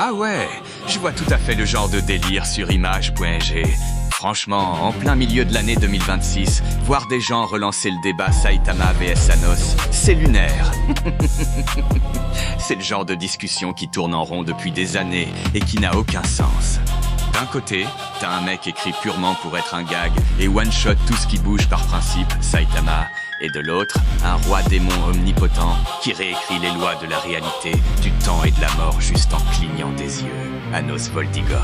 Ah ouais, je vois tout à fait le genre de délire sur image.g. Franchement, en plein milieu de l'année 2026, voir des gens relancer le débat Saitama vs Anos, c'est lunaire. C'est le genre de discussion qui tourne en rond depuis des années et qui n'a aucun sens. D'un côté, t'as un mec écrit purement pour être un gag et one-shot tout ce qui bouge par principe, Saitama. Et de l'autre, un roi démon omnipotent qui réécrit les lois de la réalité, du temps et de la mort juste en clignant des yeux. Anos Voldigod.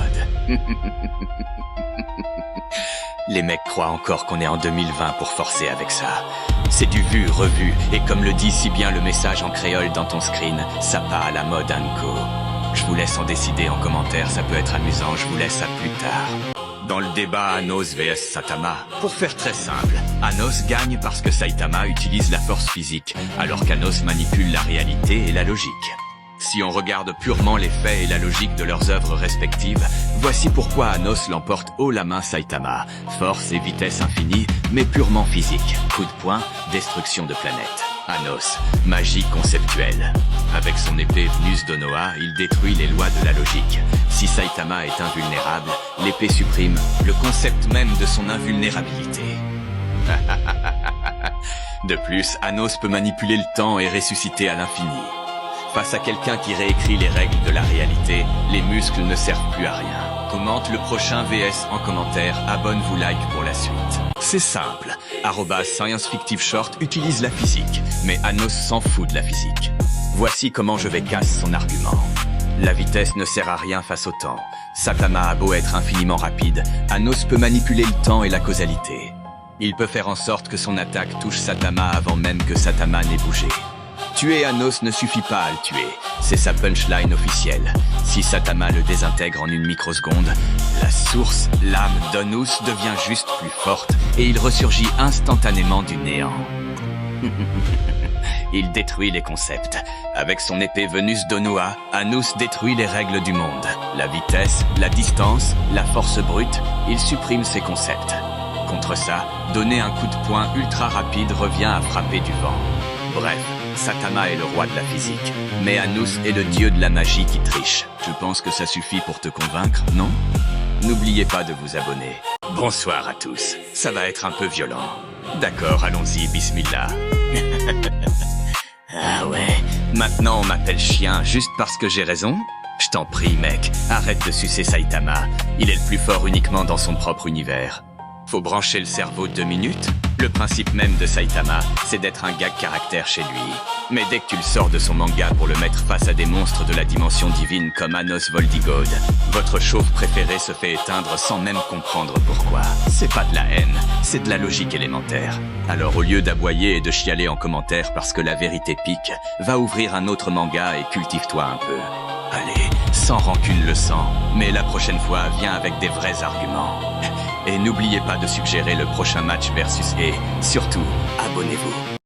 Les mecs croient encore qu'on est en 2020 pour forcer avec ça. C'est du vu, revu, et comme le dit si bien le message en créole dans ton screen, ça part à la mode Anko. Je vous laisse en décider en commentaire, ça peut être amusant, je vous laisse à plus tard. Dans le débat Anos vs Saitama, pour faire très simple, Anos gagne parce que Saitama utilise la force physique, alors qu'Anos manipule la réalité et la logique. Si on regarde purement les faits et la logique de leurs œuvres respectives, voici pourquoi Anos l'emporte haut la main Saitama. Force et vitesse infinie, mais purement physique. Coup de poing, destruction de planète. Anos, magie conceptuelle. Avec son épée Venus d'Onoa, il détruit les lois de la logique. Si Saitama est invulnérable, l'épée supprime le concept même de son invulnérabilité. De plus, Anos peut manipuler le temps et ressusciter à l'infini. Face à quelqu'un qui réécrit les règles de la réalité, les muscles ne servent plus à rien. Commente le prochain VS en commentaire, abonne-vous, like pour la suite. C'est simple, @ScienceFictiveShort utilise la physique, mais Anos s'en fout de la physique. Voici comment je vais casser son argument. La vitesse ne sert à rien face au temps. Saitama a beau être infiniment rapide, Anos peut manipuler le temps et la causalité. Il peut faire en sorte que son attaque touche Saitama avant même que Saitama n'ait bougé. Tuer Anos ne suffit pas à le tuer, c'est sa punchline officielle. Si Saitama le désintègre en une microseconde, la source, l'âme d'Anos devient juste plus forte et il ressurgit instantanément du néant. Il détruit les concepts. Avec son épée Venus d'Onoa, Anos détruit les règles du monde. La vitesse, la distance, la force brute, il supprime ces concepts. Contre ça, donner un coup de poing ultra rapide revient à frapper du vent. Bref, Saitama est le roi de la physique, mais Anos est le dieu de la magie qui triche. Je pense que ça suffit pour te convaincre, non? N'oubliez pas de vous abonner. Bonsoir à tous, ça va être un peu violent. D'accord, allons-y, bismillah. Ah ouais, maintenant on m'appelle chien juste parce que j'ai raison? Je t'en prie mec, arrête de sucer Saitama. Il est le plus fort uniquement dans son propre univers. Faut brancher le cerveau 2 minutes? Le principe même de Saitama, c'est d'être un gag caractère chez lui. Mais dès que tu le sors de son manga pour le mettre face à des monstres de la dimension divine comme Anos Voldigod, votre chauve préféré se fait éteindre sans même comprendre pourquoi. C'est pas de la haine, c'est de la logique élémentaire. Alors au lieu d'aboyer et de chialer en commentaire parce que la vérité pique, va ouvrir un autre manga et cultive-toi un peu. Allez, sans rancune le sang, mais la prochaine fois, viens avec des vrais arguments. Et n'oubliez pas de suggérer le prochain match versus et, surtout, abonnez-vous.